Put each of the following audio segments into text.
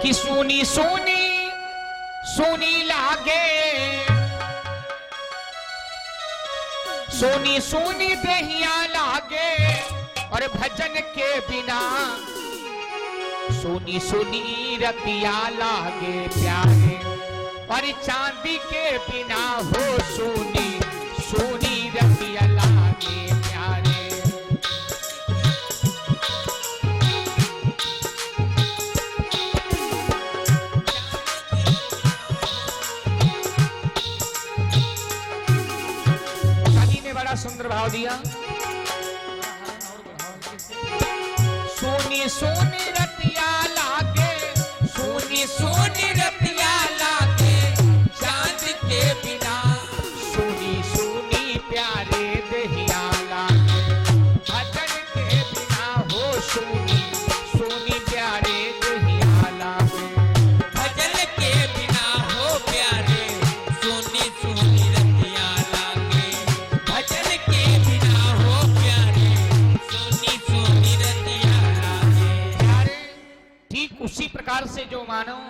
कि सोनी सोनी सोनी लागे, सोनी सोनी दहिया लागे, और भजन के बिना सोनी सोनी रतिया लागे प्यारे, और चांदी के बिना हो सोनी सोनी रतिया लागे प्यारे। कवि ने बड़ा सुंदर भाव दिया, सोनी सोनी रतिया लागे, सोनी सोनी रतिया लागे, चांद के बिना सोनी सोनी प्यारे दहिया लागे, भजन के बिना हो सोनी सोनी प्यारे दहिया लागे, भजन के बिना हो प्यारे सोनी सोनी रतिया लागे, भजन के बिना हो प्यारे सोनी सोनी रतिया लागे। प्यारे ठीक उसी प्रकार से जो मानव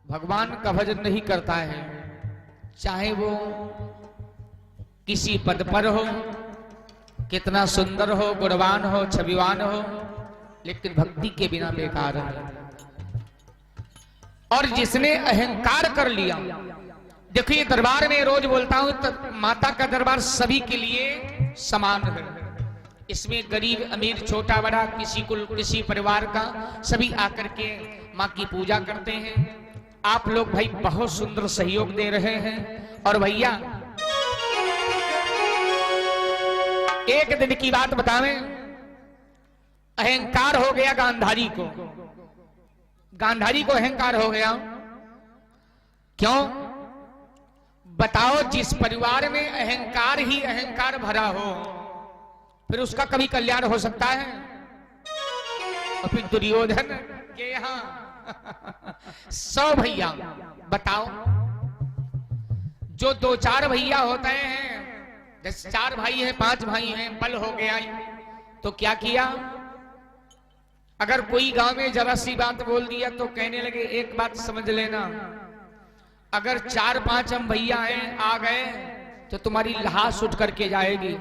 भगवान का भजन नहीं करता है, चाहे वो किसी पद पर हो, कितना सुंदर हो, गुणवान हो, छविवान हो, लेकिन भक्ति के बिना बेकार है। और जिसने अहंकार कर लिया, देखिए दरबार में रोज बोलता हूं तो माता का दरबार सभी के लिए समान है। इसमें गरीब अमीर छोटा बड़ा किसी कुल किसी परिवार का सभी आकर के माँ की पूजा करते हैं। आप लोग भाई बहुत सुंदर सहयोग दे रहे हैं। और भैया एक दिन की बात बतावें, अहंकार हो गया गांधारी को, गांधारी को अहंकार हो गया। क्यों बताओ? जिस परिवार में अहंकार ही अहंकार भरा हो, फिर उसका कभी कल्याण हो सकता है? और फिर दुर्योधन के यहां 100 भैया, बताओ जो 2-4 भैया होते हैं, जैसे 4 भाई हैं 5 भाई हैं, बल हो गया, तो क्या किया? अगर कोई गांव में जरा सी बात बोल दिया तो कहने लगे एक बात समझ लेना, अगर 4-5 हम भैया हैं आ गए तो तुम्हारी लाश उठ करके जाएगी।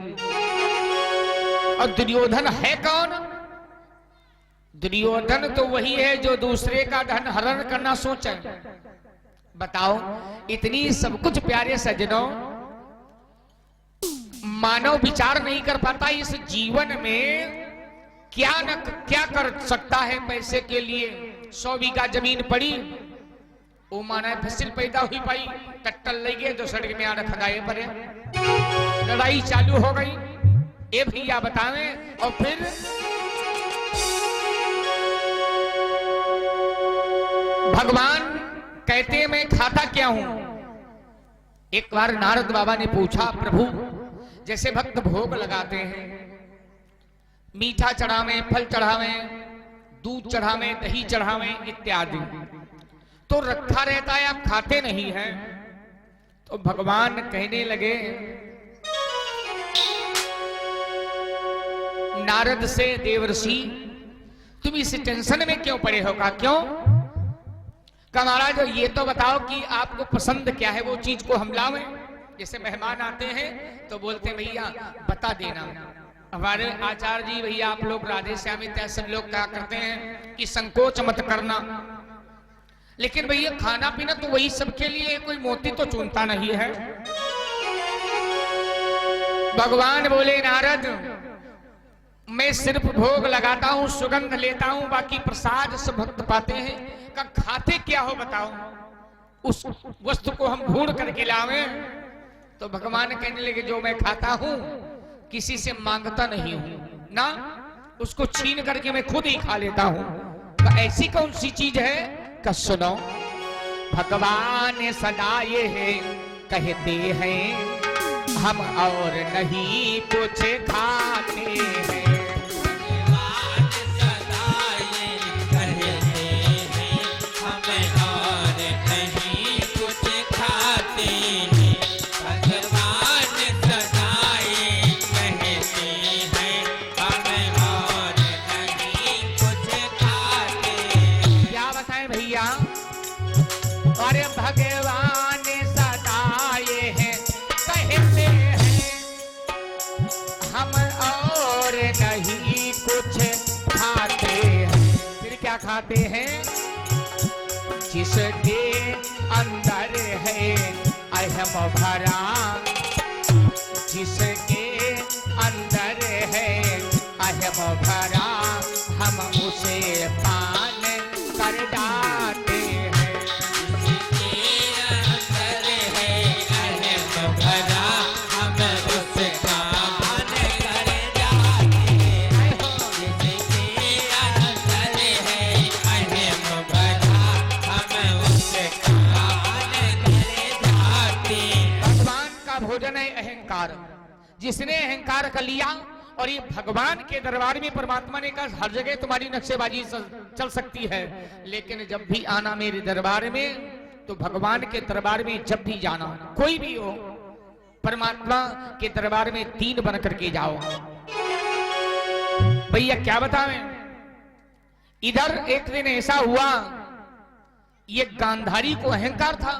और दुर्योधन है कौन? दुर्योधन तो वही है जो दूसरे का धन हरण करना सोचे। बताओ, इतनी सब कुछ प्यारे सज्जनों, मानव विचार नहीं कर पाता इस जीवन में क्या कर सकता है पैसे के लिए। 100 बीघा जमीन पड़ी, वो माना फसल पैदा हुई पाई, टट्टल ले गए तो सड़क में आना खदाए पड़े, लड़ाई चालू हो गई। ये भैया बतावें, और फिर भगवान कहते मैं खाता क्या हूं? एक बार नारद बाबा ने पूछा, प्रभु जैसे भक्त भोग लगाते हैं, मीठा चढ़ावे, फल चढ़ावे, दूध चढ़ावे, दही चढ़ावे इत्यादि, तो रखा रहता है, आप खाते नहीं हैं। तो भगवान कहने लगे नारद से, देवर्षि तुम इस टेंशन में क्यों पड़े हो? का क्यों? का महाराज ये तो बताओ कि आपको पसंद क्या है, वो चीज को हम लावें। जैसे मेहमान आते हैं तो बोलते हैं भैया बता देना। हमारे आचार्य जी भैया आप लोग राधे श्यामी सब लोग क्या करते हैं कि संकोच मत करना, लेकिन भैया खाना पीना तो वही सबके लिए, कोई मोती तो चुनता नहीं है। भगवान बोले नारद मैं सिर्फ भोग लगाता हूं, सुगंध लेता हूं, बाकी प्रसाद सब भक्त पाते हैं। का खाते क्या हो बताओ? उस वस्तु को हम ढूंढ करके लावें। तो भगवान कहने लगे जो मैं खाता हूं किसी से मांगता नहीं हूं ना, उसको छीन करके मैं खुद ही खा लेता हूं। तो ऐसी कौन सी चीज है? का सुनो, भगवान सदा ये है कहते हैं हम और नहीं कुछ खाते हैं। अरे भगवान सताए हैं, कहते हैं हम और नहीं कुछ खाते हैं। फिर क्या खाते हैं? जिसके अंदर है अहम भरा, जिसके अंदर है अहम भरा, हम उसे पान कर जाते हैं। जिसके अंदर है अहम भरा, हम उसका पान कर जाते हैं। जिसके अंदर है अहम भरा, हम उसका पान कर जाते हैं। भगवान का भोजन है अहंकार। जिसने अहंकार कर लिया, और ये भगवान के दरबार में परमात्मा ने कहा हर जगह तुम्हारी नक्शेबाजी चल सकती है, लेकिन जब भी आना मेरे दरबार में तो भगवान के दरबार में जब भी जाना, कोई भी हो, परमात्मा के दरबार में 3 बन करके जाओ। भैया क्या बतावें, इधर एक दिन ऐसा हुआ, ये गांधारी को अहंकार था।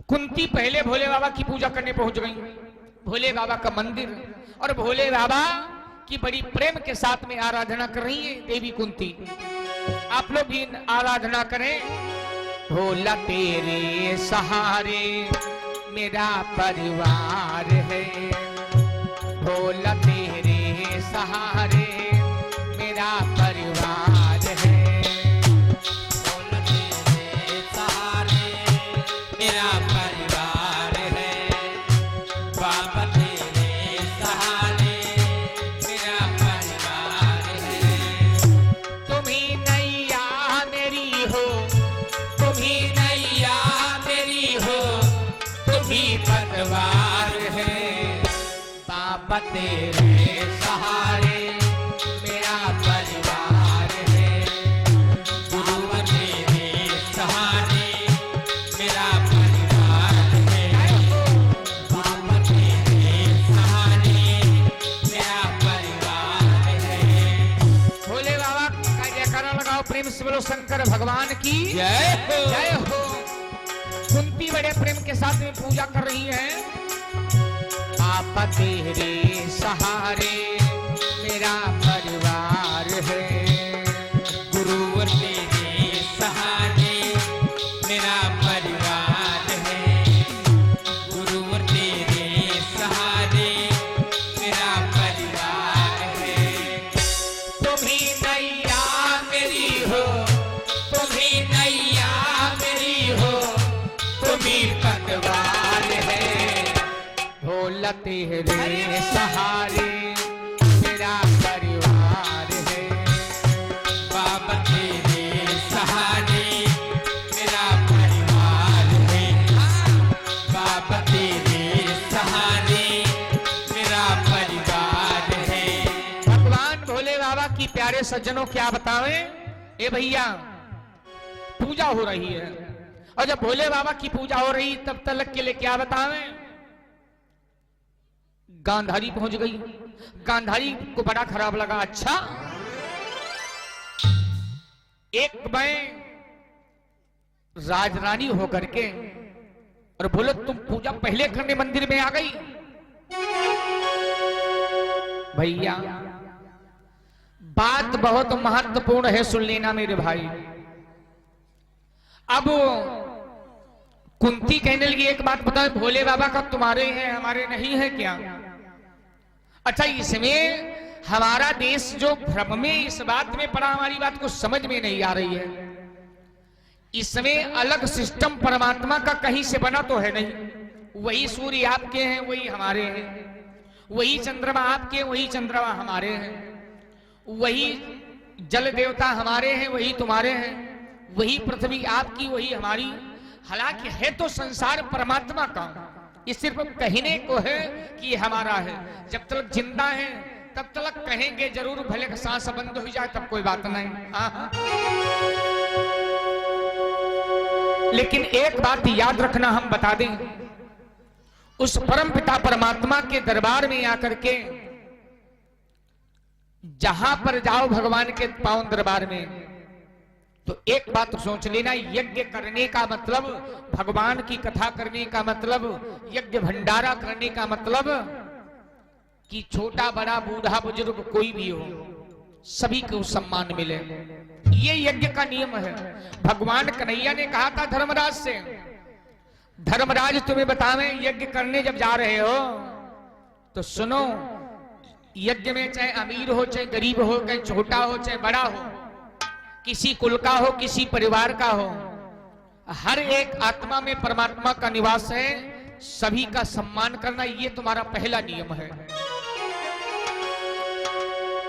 कुंती पहले भोले बाबा की पूजा करने पहुंच गई, भोले बाबा का मंदिर, और भोले बाबा की बड़ी प्रेम के साथ में आराधना कर रही है देवी कुंती। आप लोग भी आराधना करें। भोला तेरे सहारे मेरा परिवार है, भोला तेरे सहारे मेरा परिवार है, भोला तेरे सहारे मेरा परिवार है, बाबा तेरे सहारे मेरा परिवार है। तुम ही नैया मेरी हो, तुम ही नैया मेरी हो, तुम ही पतवार है, बाबा तेरे सहारे मेरा परिवार है, गुरु तेरे सहारे मेरा परिवार है, बाबा तेरे सहारे मेरा परिवार है। भोले बाबा का जयकारा लगाओ, प्रेम से बोलो शंकर भगवान की जय हो। जय हो। कुंती बड़े प्रेम के साथ में पूजा कर रही है। पापा तेरे सहारे मेरा परिवार है, गुरुवर तेरे सहारे मेरा परिवार है, गुरुवर तेरे सहारे मेरा परिवार है। तुम ही नैया मेरी हो, तुम ही नैया मेरी हो, तुम ही पतवार है, भोला तेरे सहारे मेरा परिवार है, बाबा तेरे सहारे मेरा परिवार है, बाबा तेरे सहारे मेरा परिवार है। भगवान भोले बाबा की प्यारे सज्जनों क्या बतावें। ए भैया पूजा हो रही है, और जब भोले बाबा की पूजा हो रही तब तलक के लिए क्या बतावें। गांधारी पहुंच गई। गांधारी को बड़ा खराब लगा। अच्छा, एक मैं राजरानी होकर के और बोलो तुम पूजा पहले करने मंदिर में आ गई। भैया बात बहुत महत्वपूर्ण है, सुन लेना मेरे भाई। अब कुंती कहने लगी एक बात बताओ, भोले बाबा का तुम्हारे हैं हमारे नहीं है क्या? अच्छा, इसमें हमारा देश जो भ्रम में इस बात में पड़ा, हमारी बात को समझ में नहीं आ रही है। इसमें अलग सिस्टम परमात्मा का कहीं से बना तो है नहीं। वही सूर्य आपके हैं, वही हमारे हैं, वही चंद्रमा आपके, वही चंद्रमा हमारे हैं, वही जल देवता हमारे हैं, वही तुम्हारे हैं, वही पृथ्वी आपकी, वही हमारी। हालांकि है तो संसार परमात्मा का, ये सिर्फ कहने को है कि ये हमारा है। जब तक जिंदा है तब तक कहेंगे जरूर, भले का सांस बंद हो जाए तब कोई बात नहीं। हाँ। लेकिन एक बात याद रखना, हम बता दें, उस परम पिता परमात्मा के दरबार में आकर के जहां पर जाओ, भगवान के पावन दरबार में, तो एक बात सोच लेना, यज्ञ करने का मतलब, भगवान की कथा करने का मतलब, यज्ञ भंडारा करने का मतलब कि छोटा बड़ा बूढ़ा बुजुर्ग कोई भी हो, सभी को सम्मान मिले। ये यज्ञ का नियम है। भगवान कन्हैया ने कहा था धर्मराज से, धर्मराज तुम्हें बतावे, यज्ञ करने जब जा रहे हो तो सुनो, यज्ञ में चाहे अमीर हो चाहे गरीब हो, चाहे छोटा हो चाहे बड़ा हो, किसी कुल का हो किसी परिवार का हो, हर एक आत्मा में परमात्मा का निवास है। सभी का सम्मान करना ये तुम्हारा पहला नियम है।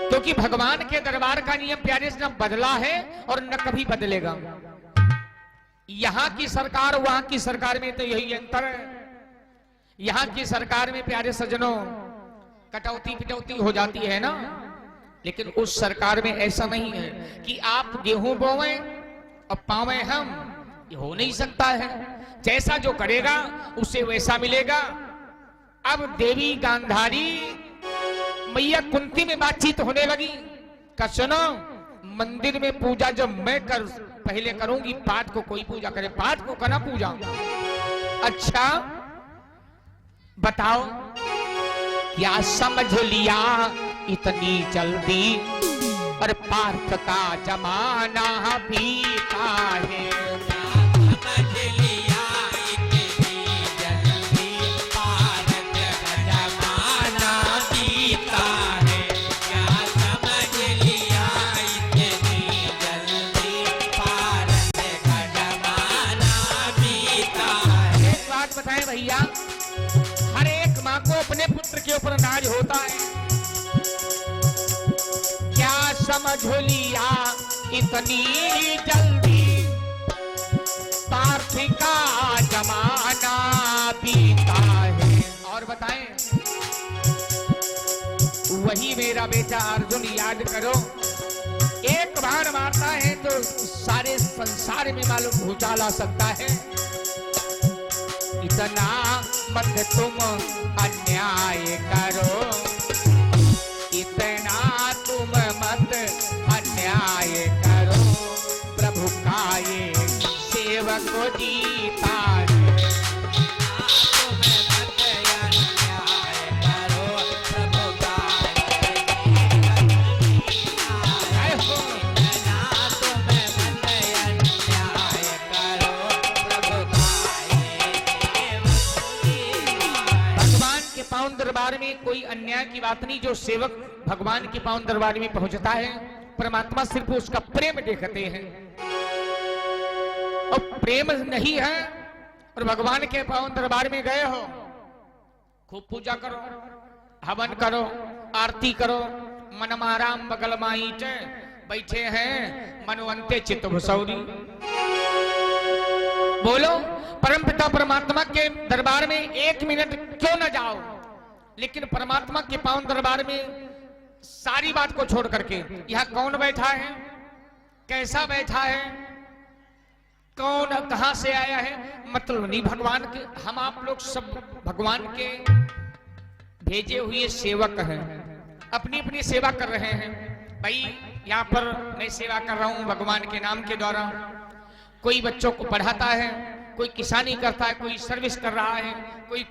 क्योंकि भगवान के दरबार का नियम प्यारे से न बदला है और न कभी बदलेगा। यहां की सरकार वहां की सरकार में तो यही अंतर है। यहां की सरकार में प्यारे सज्जनों कटौती पिटौती हो जाती है ना, लेकिन उस सरकार में ऐसा नहीं है कि आप गेहूं बोवें और पावें हम, ये हो नहीं सकता है। जैसा जो करेगा उसे वैसा मिलेगा। अब देवी गांधारी मैया कुंती में बातचीत होने लगी का सुनो, मंदिर में पूजा जब मैं पहले करूंगी, पाठ को कोई पूजा करे, पाठ को करना पूजा। अच्छा बताओ क्या समझ लिया इतनी जल्दी, और पार्थ का जमाना बीता है। भैया, हर एक माँ को अपने पुत्र के ऊपर नाज होता है। क्या समझ लिया इतनी जल्दी, पार्थ का जमाना बीता है। और बताएं, वही मेरा बेटा अर्जुन याद करो, एक बाण मारता है तो सारे संसार में मालूम भूचाल आ सकता है। इतना मत तुम अन्याय करो, इतना तुम मत अन्याय करो, प्रभु का ये सेवक को जीता है। तुम मत अन्याय करो, प्रभु का पावन दरबार में कोई अन्याय की बात नहीं। जो सेवक भगवान के पावन दरबार में पहुंचता है, परमात्मा सिर्फ उसका प्रेम देखते हैं। और प्रेम नहीं है और भगवान के पावन दरबार में गए हो, खूब पूजा करो, हवन करो, आरती करो, मन माराम बगल माईच बैठे हैं मनवंते चित्त भुसौरी। बोलो, परमपिता परमात्मा के दरबार में एक मिनट क्यों न जाओ, लेकिन परमात्मा के पावन दरबार में सारी बात को छोड़ करके यहां कौन बैठा है, कैसा बैठा है, कौन कहां से आया है, मतलब नहीं। भगवान के हम आप लोग सब भगवान के भेजे हुए सेवक हैं, अपनी अपनी सेवा कर रहे हैं। भाई यहाँ पर मैं सेवा कर रहा हूं भगवान के नाम के द्वारा। कोई बच्चों को पढ़ाता है, कोई किसानी करता है, कोई सर्विस कर रहा है, कोई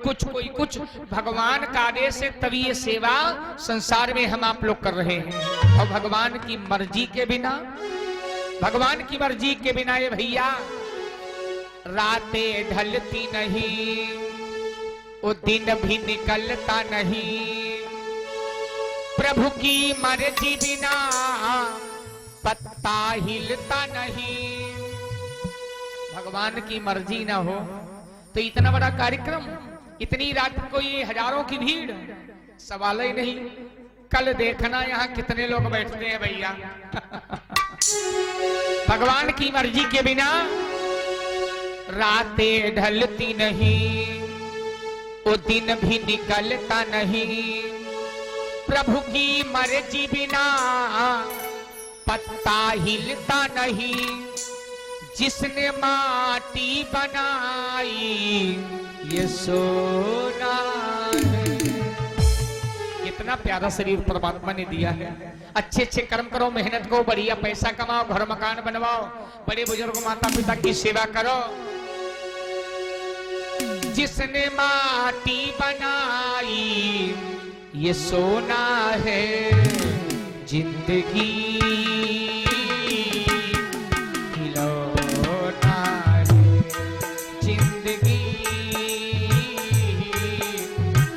कुछ भगवान का आदेश है, तभी ये सेवा संसार में हम आप लोग कर रहे हैं। और भगवान की मर्जी के बिना, भगवान की मर्जी के बिना ये भैया रातें ढलती नहीं, वो दिन भी निकलता नहीं। प्रभु की मर्जी बिना पत्ता हिलता नहीं। भगवान की मर्जी ना हो तो इतना बड़ा कार्यक्रम, इतनी रात को ये हजारों की भीड़, सवाल ही नहीं। कल देखना यहाँ कितने लोग बैठते हैं भैया। भगवान की मर्जी के बिना रातें ढलती नहीं, वो दिन भी निकलता नहीं। प्रभु की मर्जी बिना पत्ता हिलता नहीं। जिसने माटी बनाई ये सोना है। कितना प्यारा शरीर परमात्मा ने दिया है। अच्छे अच्छे कर्म करो, मेहनत करो, बढ़िया पैसा कमाओ, घर मकान बनवाओ, बड़े बुजुर्ग माता पिता की सेवा करो। जिसने माटी बनाई ये सोना है जिंदगी, खिलौना है जिंदगी,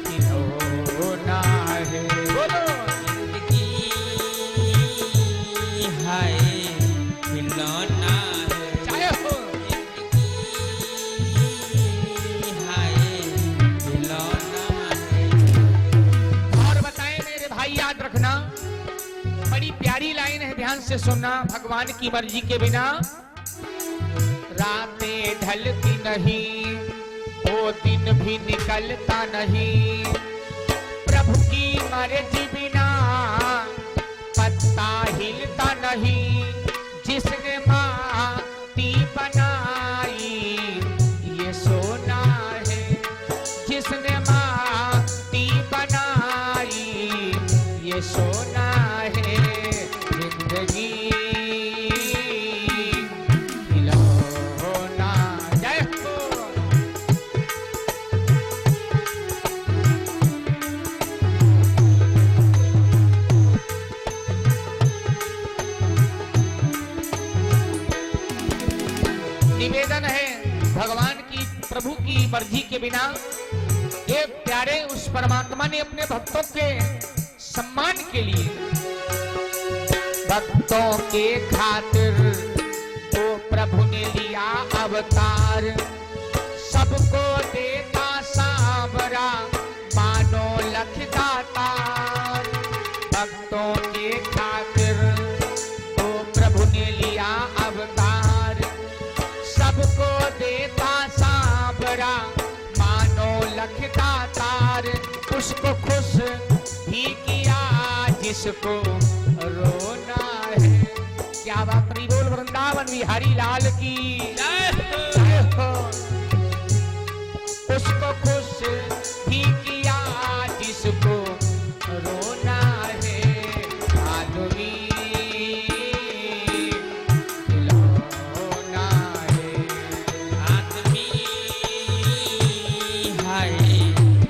खिलौना है। बोलो जिंदगी है खिलौना है, चाहे हो और बताएं मेरे भाई, याद रखना, बड़ी प्यारी लाइन है, ध्यान से सुनना। भगवान की मर्जी के बिना रातें ढलती नहीं, वो दिन भी निकलता नहीं। प्रभु की मर्जी बिना पत्ता हिलता नहीं। जिसने माटी बनाई ये सोना है, जिसने माटी बनाई ये सोना है जिंदगी, खिलौना। जय हो। निवेदन है भगवान की, प्रभु की मर्जी के बिना, एक प्यारे उस परमात्मा ने अपने भक्तों के सम्मान के लिए, भक्तों के खातिर तो प्रभु ने लिया अवतार। सबको देता सांवरा मानो लख दातार। भक्तों के खातिर तो प्रभु ने लिया अवतार। सबको देता सांवरा मानो लख दातार। उसको खुश भी किया जिसको रोना है। क्या बात नहीं, बोल वृंदावन बिहारी लाल की जय हो। उसको खुश भी किया जिसको रोना है। आदमी खिलौना है, आदमी है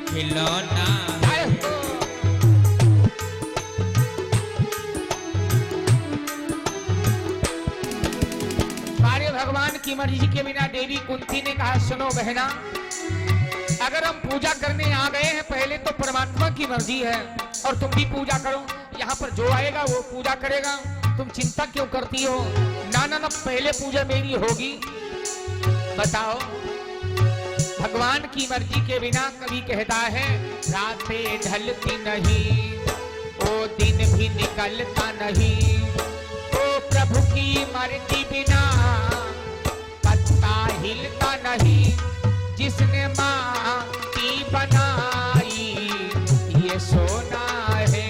खिलौना। भगवान की मर्जी के बिना देवी कुंती ने कहा, सुनो बहना, अगर हम पूजा करने आ गए हैं, पहले तो परमात्मा की मर्जी है और तुम भी पूजा करो। यहाँ पर जो आएगा वो पूजा करेगा, तुम चिंता क्यों करती हो? ना ना ना, पहले पूजा मेरी होगी। बताओ, भगवान की मर्जी के बिना कभी कहता है रातें ढलती नहीं, वो दिन भी निकलता नहीं। तो प्रभु की मर्जी बिना पत्ता हिलता नहीं। जिसने माटी बनाई ये सोना है,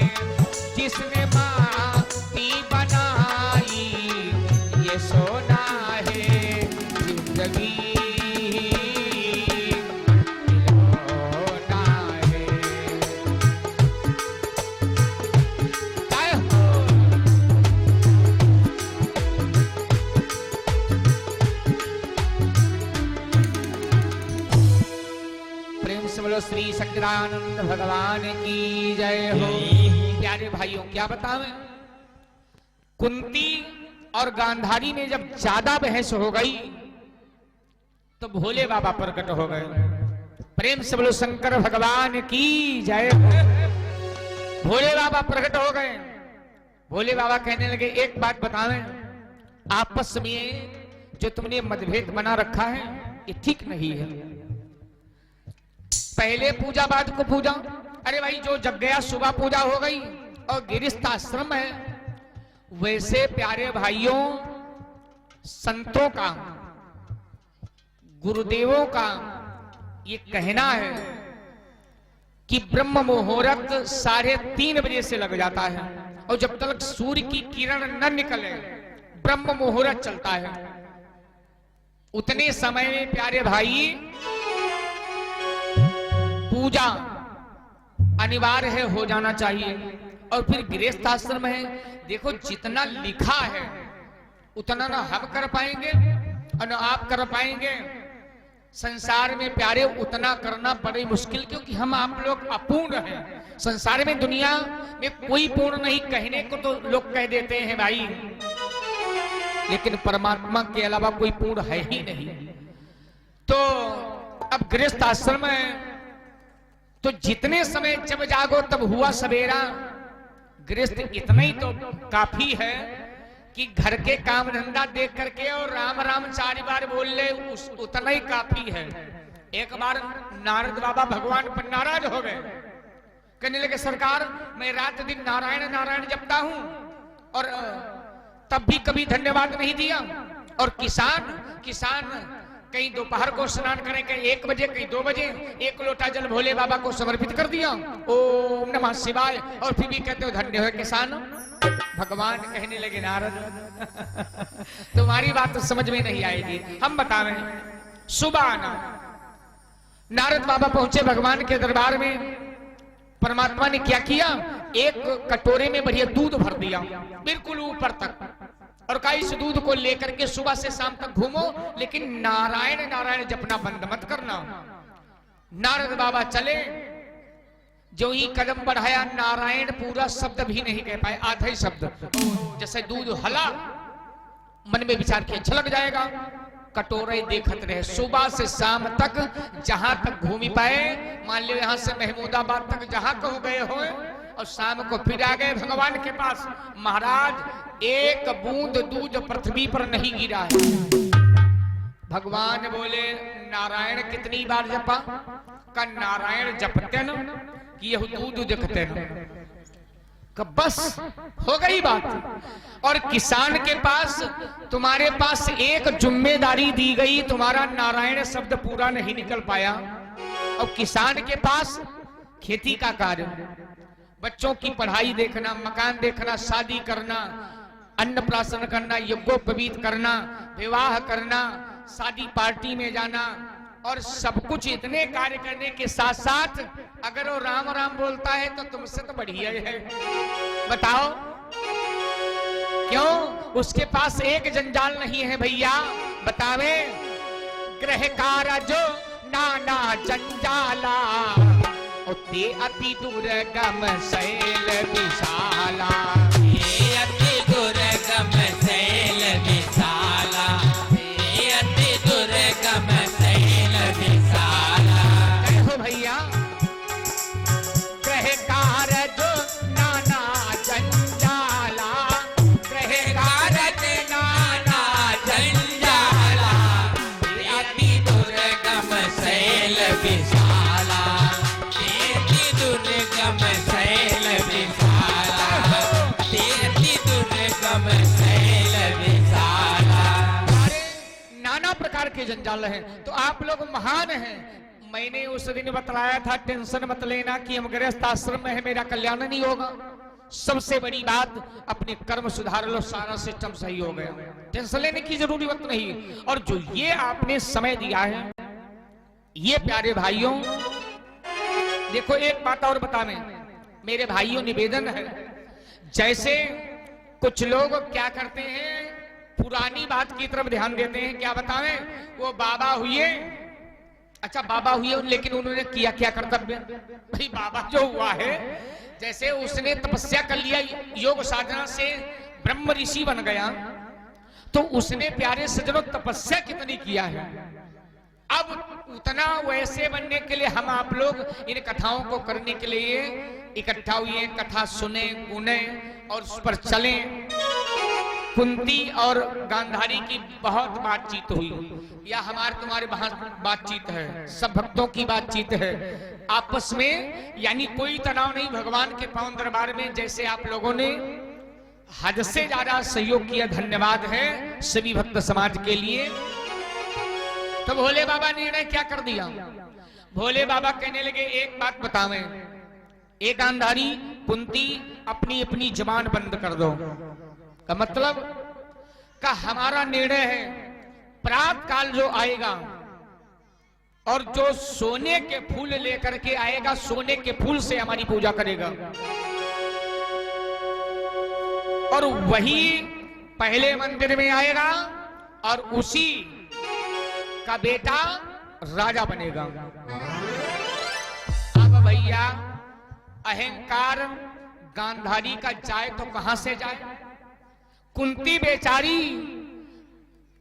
जिसने माटी बनाई ये सोना है जिंदगी, खिलौना है। जय हो। प्रेम से बोलो श्री सच्चिदानंद भगवान की जय हो। प्यारे भाइयों, क्या बतावें, कुंती और गांधारी में जब ज्यादा बहस हो गई तो भोले बाबा प्रकट हो गए। प्रेम से बोलो शंकर भगवान की जय हो। भोले बाबा प्रकट हो गए। भोले बाबा कहने लगे, एक बात बतावें, आपस में जो तुमने मतभेद बना रखा है ये ठीक नहीं है। पहले पूजा बाद को पूजा, अरे भाई जो जग गया सुबह पूजा हो गई और गिरस्थ आश्रम है। वैसे प्यारे भाइयों, संतों का, गुरुदेवों का ये कहना है कि ब्रह्म मुहूर्त 3:30 बजे से लग जाता है और जब तक सूर्य की किरण न निकले ब्रह्म मुहूर्त चलता है। उतने समय में प्यारे भाई पूजा अनिवार्य है, हो जाना चाहिए। और फिर गृहस्थ आश्रम है, देखो जितना लिखा है उतना ना हम कर पाएंगे और ना आप कर पाएंगे। संसार में प्यारे उतना करना बड़ी मुश्किल, क्योंकि हम आप लोग अपूर्ण हैं। संसार में दुनिया में कोई पूर्ण नहीं, कहने को तो लोग कह देते हैं भाई, लेकिन परमात्मा के अलावा कोई पूर्ण है ही नहीं। तो अब गृहस्थ आश्रम है, तो जितने समय जब जागो तब हुआ सवेरा। गृहस्थ इतना ही तो काफी है कि घर के काम धंधा देख करके और राम राम 4 बार बोल ले, उतना ही काफी है। एक बार नारद बाबा भगवान पर नाराज हो गए, कहने लगे सरकार मैं रात दिन नारायण नारायण जपता हूं और तब भी कभी धन्यवाद नहीं दिया। और किसान कहीं दोपहर को स्नान करें, कहीं 1 बजे कहीं 2 बजे 1 लोटा जल भोले बाबा को समर्पित कर दिया, ओम नमः शिवाय, और फिर भी कहते हो धन्य हो किसान। भगवान कहने लगे नारद तुम्हारी बात तो समझ में नहीं आएगी, हम बतावें। सुबह आना, नारद बाबा पहुंचे भगवान के दरबार में। परमात्मा ने क्या किया, एक कटोरे में बढ़िया दूध भर दिया बिल्कुल ऊपर तक, और कहा इस दूध को लेकर के सुबह से शाम तक घूमो, लेकिन नारायण नारायण जपना बंद मत करना। नारद बाबा चले, जो ही कदम बढ़ाया नारायण पूरा शब्द भी नहीं कह पाए, आधा ही शब्द। जैसे दूध हला, मन में विचार किया अच्छा लग जाएगा, कटोरे देखत रहे सुबह से शाम तक, जहां तक घूमी पाए। मान लो यहां से महमूदाबाद तक जहां कहो गए हो, और शाम को फिर आ गए भगवान के पास। महाराज एक बूंद दूध पृथ्वी पर नहीं गिरा है। भगवान बोले नारायण कितनी बार जपा, का नारायण जपते न कि यह दूध दिखते न, बस हो गई बात। और किसान के पास तुम्हारे पास एक जिम्मेदारी दी गई, तुम्हारा नारायण शब्द पूरा नहीं निकल पाया। और किसान के पास खेती का कार्य, बच्चों की पढ़ाई देखना, मकान देखना, शादी करना, अन्नप्राशन करना, यज्ञोपवीत करना, विवाह करना, शादी पार्टी में जाना, और सब कुछ इतने कार्य करने के साथ साथ अगर वो राम राम बोलता है तो तुमसे तो बढ़िया है। बताओ क्यों, उसके पास एक जंजाल नहीं है भैया। बतावे ग्रह कार्य नाना जंजाला, ते अति दुर्गम शैल विशाला, ये अति दुर्गम शैल विशाला, ये अति दुर्गम शैल विशाला। जय हो भैया। ग्रह कारज नाना जंजाला, ग्रह कारज नाना जंजाला, अति दुर्गम शैल विशाला, दुर्गम शैल विशाला, अति दुर्गम शैल विशाला। नाना प्रकार के जंजाल हैं, तो आप लोग महान हैं। मैंने उस दिन बतलाया था टेंशन मत लेना कि हम गृहस्थ आश्रम में है, मेरा कल्याण नहीं होगा। सबसे बड़ी बात अपने कर्म सुधार लो, सारा सिस्टम सही हो गया, टेंशन लेने की जरूरत नहीं। और जो ये आपने समय दिया है, ये प्यारे भाइयों, देखो एक बात और बताने मेरे भाइयों, निवेदन है, जैसे कुछ लोग क्या करते हैं, पुरानी बात की तरफ ध्यान देते हैं। क्या बतावें, वो बाबा हुए, अच्छा बाबा हुए, लेकिन उन्होंने किया क्या कर्तव्य। भाई बाबा जो हुआ है, जैसे उसने तपस्या कर लिया, योग साधना से ब्रह्म ऋषि बन गया, तो उसने प्यारे सज्जनों तपस्या कितनी किया है। अब उतना वैसे बनने के लिए हम आप लोग इन कथाओं को करने के लिए इकट्ठा हुए, कथा सुने, गुने और उस पर चले। कुंती और गांधारी की बहुत बातचीत हुई, या हमारे तुम्हारे बातचीत है, सब भक्तों की बातचीत है आपस में, यानी कोई तनाव नहीं। भगवान के पावन दरबार में जैसे आप लोगों ने हद से ज्यादा सहयोग किया, धन्यवाद है सभी भक्त समाज के लिए। तो भोले बाबा ने निर्णय क्या कर दिया, भोले बाबा कहने लगे एक बात बतावें, एक गांधारी कुंती अपनी अपनी जबान बंद कर दो। का मतलब का हमारा निर्णय है, प्रात काल जो आएगा और जो सोने के फूल लेकर के आएगा, सोने के फूल से हमारी पूजा करेगा। और वही पहले मंदिर में आएगा और उसी का बेटा राजा बनेगा। अब भैया अहंकार गांधारी का जाए तो कहां से जाए। कुंती बेचारी,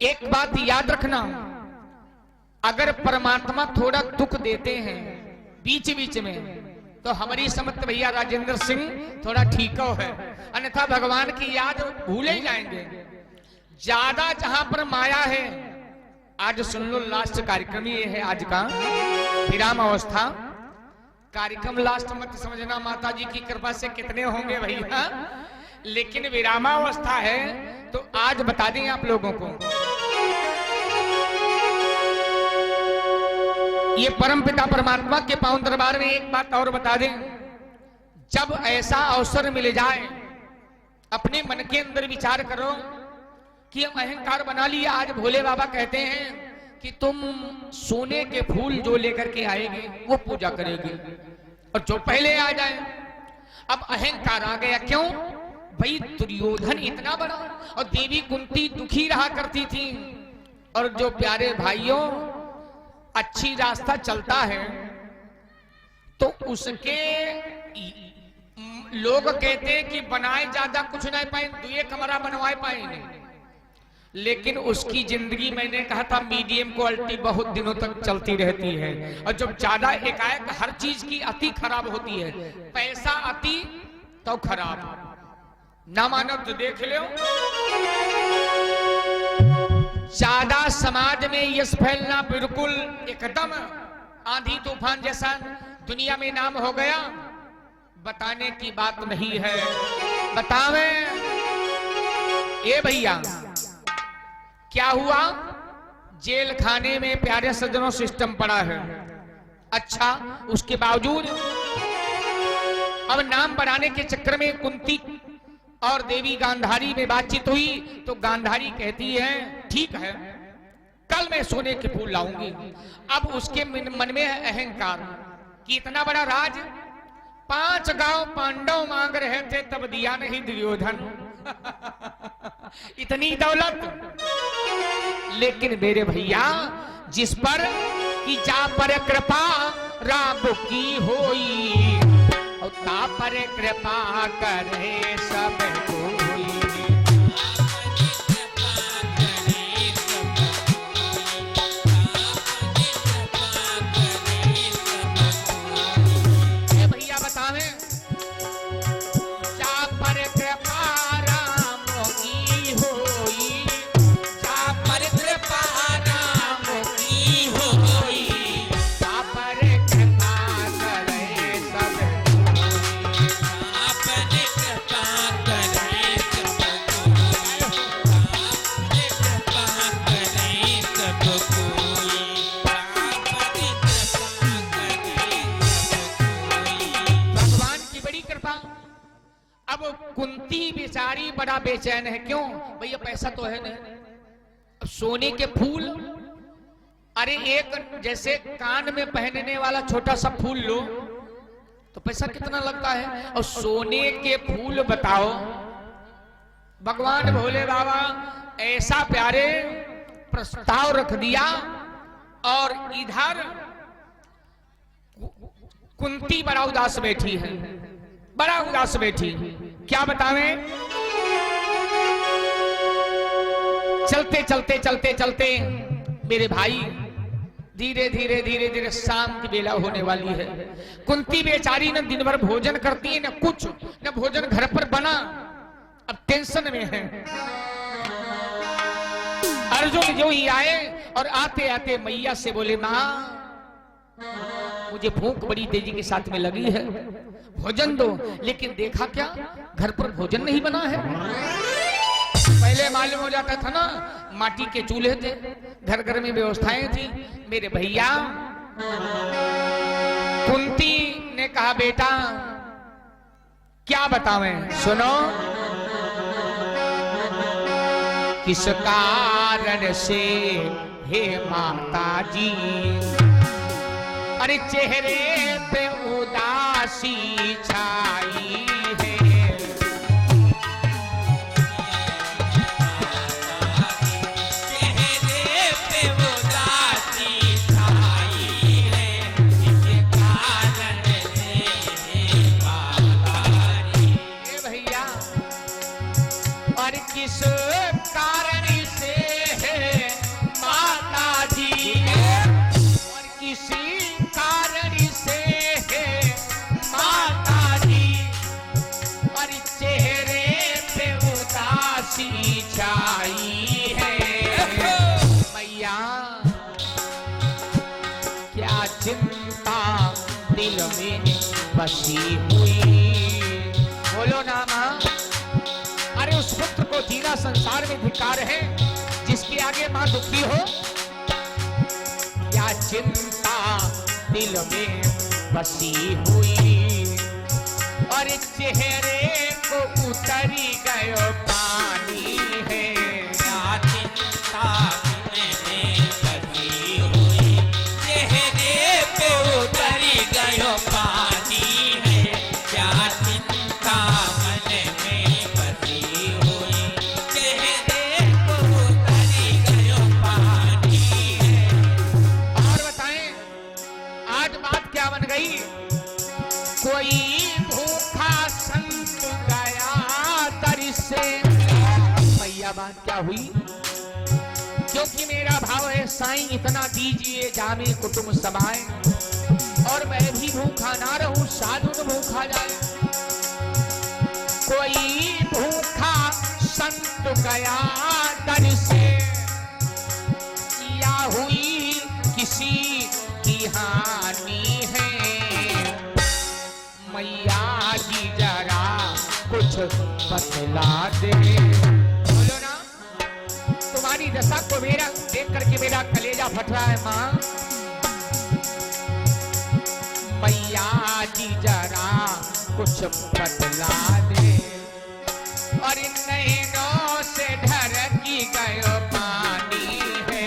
एक बात याद रखना, अगर परमात्मा थोड़ा दुख देते हैं बीच बीच में, तो हमारी समझ भैया राजेंद्र सिंह थोड़ा ठीक है, अन्यथा भगवान की याद भूले ही जाएंगे। ज्यादा जहां पर माया है, आज सुन लो लास्ट कार्यक्रम ये है आज का विराम अवस्था कार्यक्रम। लास्ट मत समझना, माता जी की कृपा से कितने होंगे भैया, लेकिन विरामावस्था है तो आज बता दें आप लोगों को। ये परमपिता परमात्मा के पावन दरबार में एक बात और बता दें, जब ऐसा अवसर मिल जाए, अपने मन के अंदर विचार करो कि हम अहंकार बना लिया। आज भोले बाबा कहते हैं कि तुम सोने के फूल जो लेकर के आएंगे वो पूजा करेगी, और जो पहले आ जाए। अब अहंकार आ गया, क्यों भाई? दुर्योधन इतना बड़ा और देवी कुंती दुखी रहा करती थी। और जो प्यारे भाइयों अच्छी रास्ता चलता है तो उसके लोग कहते हैं कि बनाए ज्यादा कुछ नहीं पाए, दुए कमरा बनवाए पाए नहीं, लेकिन उसकी जिंदगी मैंने कहा था मीडियम क्वालिटी बहुत दिनों तक चलती रहती है। और जब ज्यादा एकाएक हर चीज की अति खराब होती है, पैसा अति तो खराब, ना मानो तो देख लो। ज्यादा समाज में यश फैलना बिल्कुल एकदम आंधी तूफान जैसा दुनिया में नाम हो गया, बताने की बात नहीं है। बतावे ए भैया, क्या हुआ? जेल खाने में प्यारे सज्जनों सिस्टम पड़ा है। अच्छा, उसके बावजूद अब नाम बढ़ाने के चक्कर में कुंती और देवी गांधारी में बातचीत हुई तो गांधारी कहती है ठीक है, कल मैं सोने के फूल लाऊंगी। अब उसके मन में है अहंकार कि इतना बड़ा राज, 5 गांव पांडव मांग रहे थे तब दिया नहीं दुर्योधन। इतनी दौलत, लेकिन मेरे भैया जिस पर कि जा पर कृपा राम की होई, और ता पर कृपा करे सब कोई। ये भैया बतावे, जा पर कृपा राम की होई, जा पर कृपा राम की होई, ता पर कृपा करे सब कुंती बेचारी बड़ा बेचैन है। क्यों भैया? पैसा तो है नहीं। अब सोने के फूल, अरे एक जैसे कान में पहनने वाला छोटा सा फूल लो तो पैसा कितना लगता है, और सोने के फूल बताओ। भगवान भोले बाबा ऐसा प्यारे प्रस्ताव रख दिया, और इधर कुंती बड़ा उदास बैठी है, बड़ा उदास बैठी। क्या बतावें? चलते चलते चलते चलते मेरे भाई धीरे धीरे धीरे धीरे शाम की बेला होने वाली है। कुंती बेचारी न दिन भर भोजन करती है, न कुछ, न भोजन घर पर बना, अब टेंशन में है। अर्जुन जो ही आए और आते आते मैया से बोले, मां मुझे भूख बड़ी तेजी के साथ में लगी है, भोजन दो। लेकिन देखा क्या, घर पर भोजन नहीं बना है। पहले मालूम हो जाता था ना, माटी के चूल्हे थे, घर घर में व्यवस्थाएं थी। मेरे भैया कुंती ने कहा, बेटा क्या बतावें, सुनो। किस कारण से हे माता जी अरे चेहरे पे उदासी छाई है। चेहरे पे उदासी छाई है, इसके कारण से बाधारी। ए भैया, और किस कारण से है माता जी, और किसी कारण से है माता जी, और चेहरे पे उदासी छाई है। मैया क्या चिंता दिल में बसी हुई, बोलो ना माँ। अरे उस पुत्र को जीना संसार में धिक्कार है जिसके आगे मां दुखी हो। क्या चिंता दिल में बसी हुई, और चेहरे को उतरी गयो पानी है। क्या चिंता में बसी हुई, चेहरे पे उतरी गयो पानी है। क्या चिंता मन में बसी हुई, चेहरे पे उतरी गयो पानी है। और बताएं आज बात क्या बन गई। कोई भूखा संत गया दर से, मैया बात क्या हुई। क्योंकि मेरा भाव है साईं इतना दीजिए जामे कुटुंब समाए, और मैं भी भूखा ना रहूं साधु तो भूखा जाए। कोई भूखा संत गया दर से, या हुई किसी की हानि है। मैया जी जरा कुछ बतला दे, बोलो ना। तुम्हारी दशा को मेरा देख करके मेरा कलेजा फट रहा है माँ। मैया जी जरा कुछ बतला दे, और इन नैनों से ढरकी गयो पानी है।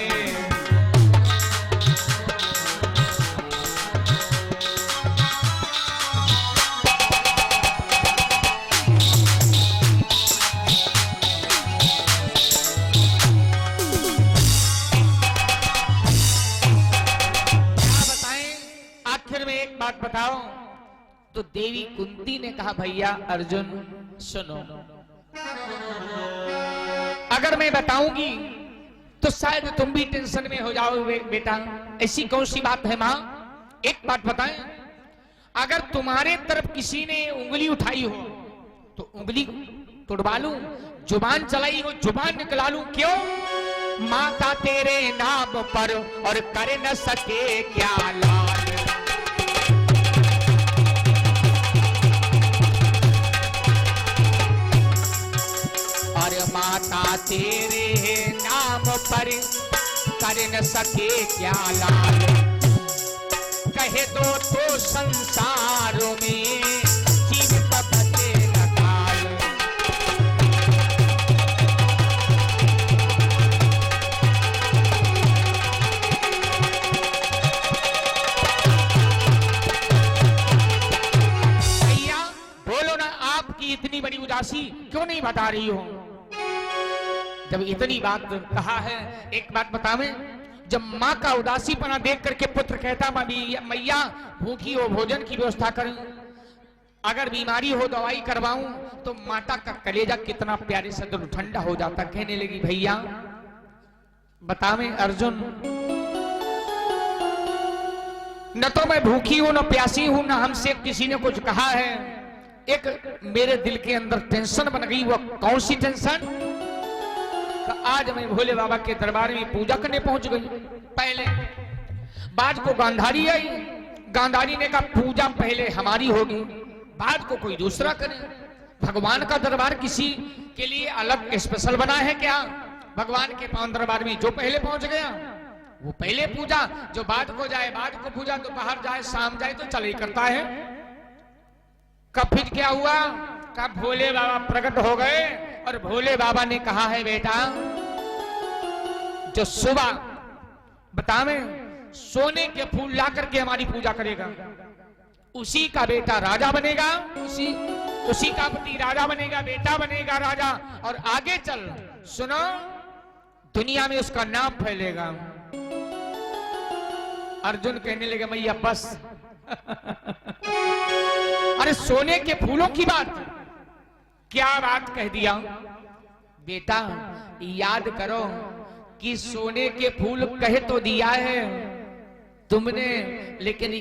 बात बताओ। तो देवी कुंती ने कहा भैया अर्जुन सुनो, अगर मैं बताऊंगी तो शायद तुम भी टेंशन में हो जाओगे बेटा। ऐसी कौन सी बात है मां? एक बात बताएं, अगर तुम्हारे तरफ किसी ने उंगली उठाई हो तो उंगली तोड़वा लूं, जुबान चलाई हो जुबान निकला लूं। क्यों? माता तेरे नाम पर और कर न सके क्या लाल। और माता तेरे नाम पर कर न सके क्या लाल। कहे दो तो संसारों में जीवित बचे न काल। भैया बोलो ना, आपकी इतनी बड़ी उदासी क्यों नहीं बता रही हो? जब इतनी बात कहा है, एक बात बतावें, जब माँ का उदासीपना देख करके पुत्र कहता मैया भूखी हो भोजन की व्यवस्था करें, अगर बीमारी हो दवाई करवाऊं, तो माता का कलेजा कितना प्यारे से दिल ठंडा हो जाता। कहने लगी भैया बतावें अर्जुन, न तो मैं भूखी हूं न प्यासी हूं, न हमसे किसी ने कुछ कहा है। एक मेरे दिल के अंदर टेंशन बन गई। वो कौन सी टेंशन? आज मैं भोले बाबा के दरबार में पूजा करने पहुंच गई। पहले बाद को गांधारी आई, गांधारी ने कहा पूजा पहले हमारी होगी, बाद को कोई दूसरा करे। भगवान का दरबार किसी के लिए अलग स्पेशल बना है क्या? भगवान के पावन दरबार में जो पहले पहुंच गया वो पहले पूजा, जो बाद को जाए बाद को पूजा, दोपहर जाए शाम जाए तो चले करता है। कब फिर क्या हुआ? कब भोले बाबा प्रकट हो गए और भोले बाबा ने कहा है बेटा, जो सुबह बतावें सोने के फूल ला करके हमारी पूजा करेगा, उसी का बेटा राजा बनेगा, उसी का पति राजा बनेगा, बेटा बनेगा राजा, और आगे चल सुनो दुनिया में उसका नाम फैलेगा। अर्जुन कहने लगे मैया बस अरे सोने के फूलों की बात, क्या बात कह दिया बेटा, याद करो कि सोने के फूल कह तो दिया है तुमने, लेकिन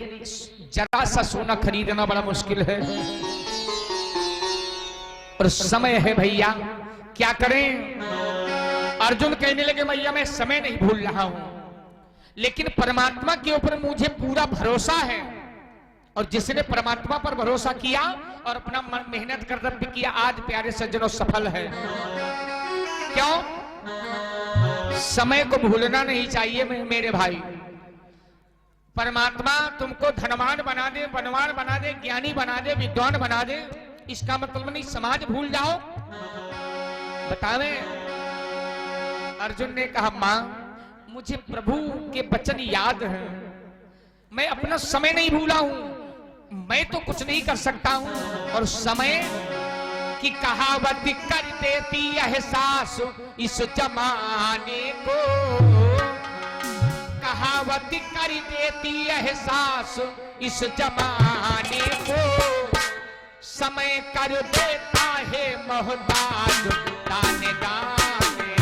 जरा सा सोना खरीदना बड़ा मुश्किल है और समय है भैया, क्या करें। अर्जुन कहने लगे मैया मैं समय नहीं भूल रहा हूं, लेकिन परमात्मा के ऊपर मुझे पूरा भरोसा है, और जिसने परमात्मा पर भरोसा किया और अपना मेहनत कर्तव्य किया आज प्यारे सज्जनों सफल है। क्यों? समय को भूलना नहीं चाहिए मेरे भाई। परमात्मा तुमको धनवान बना दे, बनवान बना दे, ज्ञानी बना दे, विद्वान बना दे, इसका मतलब नहीं समाज भूल जाओ। बतावे अर्जुन ने कहा मां मुझे प्रभु के वचन याद है, मैं अपना समय नहीं भूला हूं, मैं तो कुछ नहीं कर सकता हूं, और समय की कहावत कर देती एहसास इस जमाने को, कहावत कर देती एहसास इस जमाने को, समय कर देता है मोहताज दाने दाने,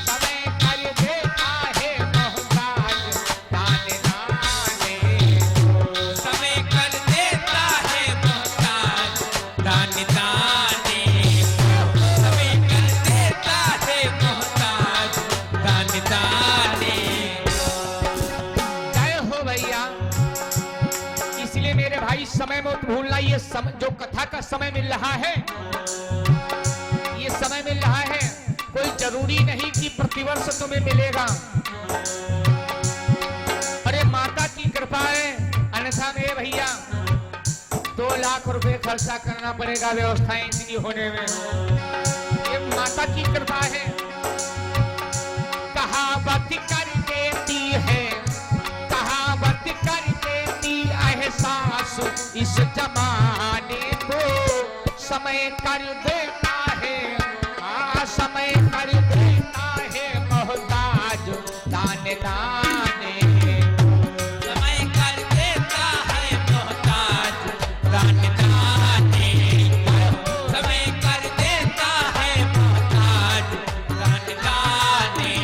समय कर देता है मोहताज दाने दाने, समय कर देता है मोहताज दाने दाने, समय कर देता है मोहताज दाने दाने। जय हो भैया। इसलिए मेरे भाई समय मत भूलना, ये जो कथा का समय मिल रहा है, ये समय मिल रहा है, कोई जरूरी नहीं कि प्रतिवर्ष तुम्हें मिलेगा। अरे माता की कृपा है, अन्यथा मेरे भैया 2 लाख रुपए खर्चा करना पड़ेगा व्यवस्थाएं इतनी होने में। ये माता की कृपा है। कहावत कर देती है, कहावत कर देती एहसास इस जमाने को, समय कर देता है, समय कर देता है मोहताज दाने दाने, समय कर देता है मोहताज दाने दाने, समय कर देता है मोहताज दाने दाने।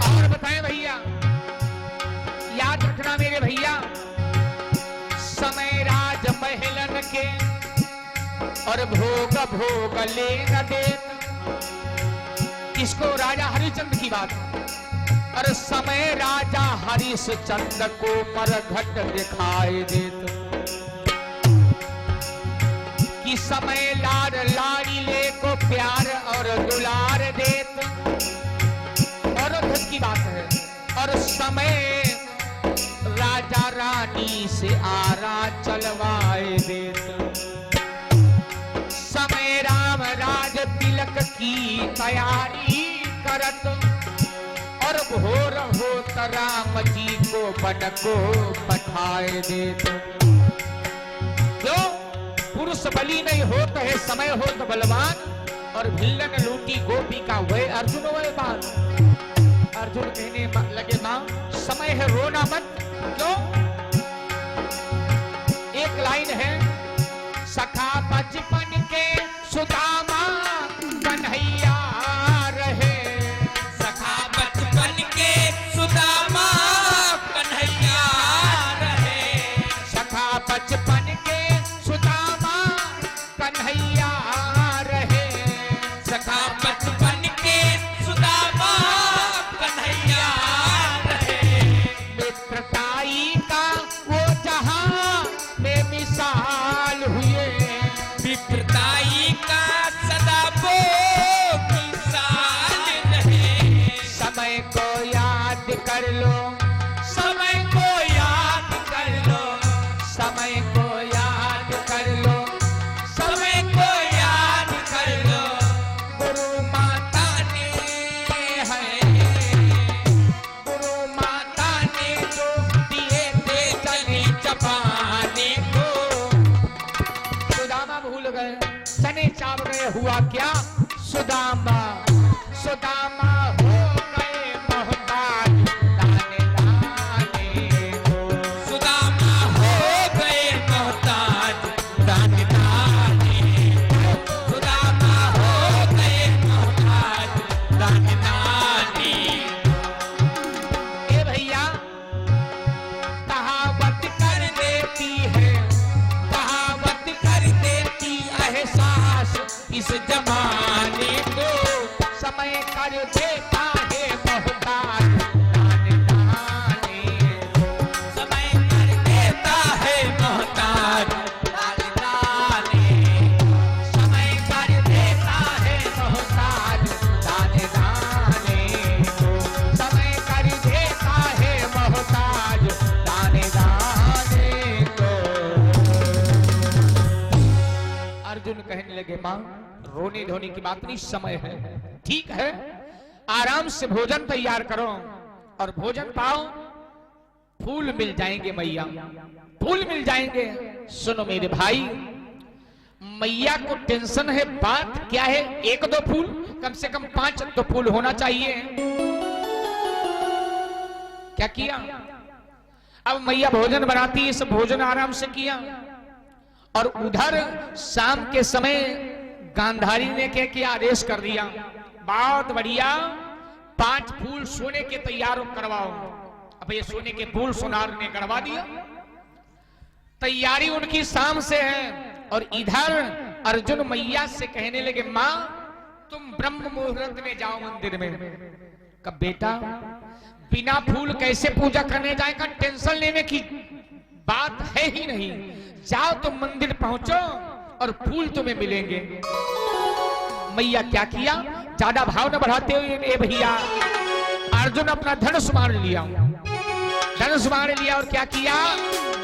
और बताएं भैया, याद रखना मेरे भैया, समय राज महलन के और भोग भोग ले न दे। किसको? राजा हरिश्चंद्र की बात। और समय राजा हरिश्चंद्र को मरघट दिखाई देत, कि समय लाड लाड़ी ले को प्यार और दुलार देत, और धन की बात है। और समय राजा रानी से आरा चलवाए देत, समय राम राज तिलक की तैयारी करत, और भोर होत राम जी को बन को पठाए देत। क्यों? पुरुष बलि नहीं होत है, समय होत बलवान, और भिल्लन लूटी गोपी का वह अर्जुन वह बात। अर्जुन कहने लगे मां समय है रोना मत। क्यों? एक लाइन है, सखा बचपन के सुदामा कन्हैया रहे, सखा बचपन के सुदामा कन्हैया रहे, सखा बचपन के सुदामा कन्हैया रहे, सखा बचपन के सुदामा कन्हैया रहे, मित्रताई का वो जहां में मिसाल हुए, विप्रताई का सदा वो मिसाल रहे। समय को याद कर लो, समय को याद कर हुआ क्या सुदामा सुदामा हो गए मोहताज दाने दाने को। सुदामा हो गए मोहताज दाने दाने को। सुदामा हो गए मोहताज दाने दाने को। ए भैया कहावत कर देती है कहावत कर देती एहसास इस जमाने को। समय कर देता है मोहताज दाने दाने को। समय कर देता है मोहताज दाने दाने को। समय कर देता है मोहताज दाने दाने को। समय कर देता है मोहताज दाने दाने को। अर्जुन कहने लगे मां रोने धोने की बात नहीं, समय है, ठीक है, आराम से भोजन तैयार करो और भोजन पाओ, फूल मिल जाएंगे मैया, फूल मिल जाएंगे। सुनो मेरे भाई, मैया को टेंशन है, बात क्या है, एक दो फूल, कम से कम 5 तो फूल होना चाहिए। क्या किया, अब मैया भोजन बनाती है, सब भोजन आराम से किया और उधर शाम के समय गांधारी ने क्या किया, आदेश कर दिया, बहुत बढ़िया, 5 फूल सोने के तैयार करवाओ। अब ये सोने के फूल सोनार ने करवा दिया, तैयारी उनकी शाम से है। और इधर अर्जुन मैया से कहने लगे मां तुम ब्रह्म मुहूर्त में जाओ मंदिर में। कब बेटा बिना फूल कैसे पूजा करने जाएगा, टेंशन लेने की बात है ही नहीं, जाओ तुम मंदिर पहुंचो और फूल तुम्हें मिलेंगे। मैया क्या किया, ज्यादा भाव न बढ़ाते हुए ए भैया अर्जुन अपना धनुष मार लिया, धनुष मार लिया और क्या किया,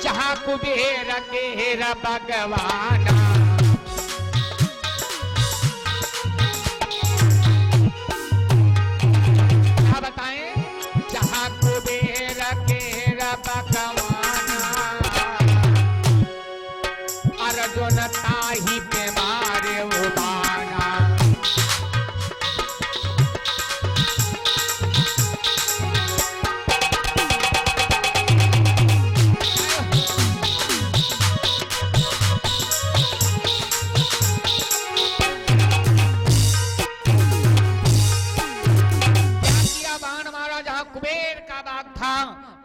जहां कुबेर केरा भगवान, क्या बताएं, जहां कुबेर केरा भगवान, अर्जुन ताही पे मारे उबाना। बाण मारा जहां कुबेर का बाग था,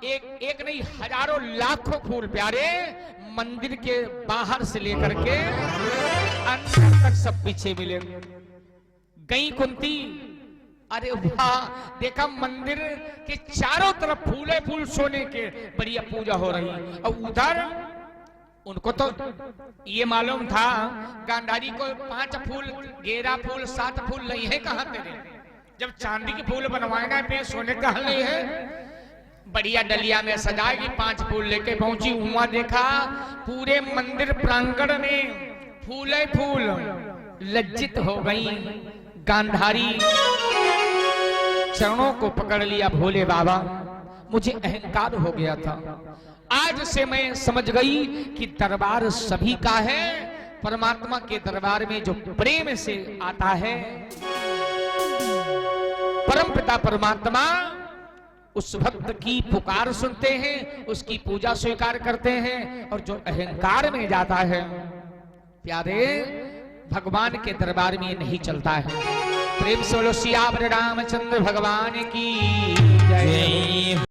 एक नहीं हजारों लाखों फूल प्यारे मंदिर के बाहर से लेकर के अंदर तक सब पीछे मिले। गई कुंती, अरे वाह, देखा मंदिर के चारों तरफ फूले फूल सोने के, बढ़िया पूजा हो रही। और उधर उनको तो ये मालूम था गांधारी को 5 फूल गेरा फूल 7 फूल नहीं है, कहां तेरे, जब चांदी के फूल बनवाना पे सोने का हल नहीं है। बढ़िया डलिया में सजाएगी, 5 फूल लेके पहुंची, वहां देखा पूरे मंदिर प्रांगण में फूले फूल, लज्जित हो गई। गांधारी चरणों को पकड़ लिया, भोले बाबा मुझे अहंकार हो गया था, आज से मैं समझ गई कि दरबार सभी का है, परमात्मा के दरबार में जो प्रेम से आता है परमपिता परमात्मा उस भक्त की पुकार सुनते हैं, उसकी पूजा स्वीकार करते हैं। और जो अहंकार में जाता है प्यारे, भगवान के दरबार में नहीं चलता है। प्रेम से बोलो सियावर रामचंद्र भगवान की जय।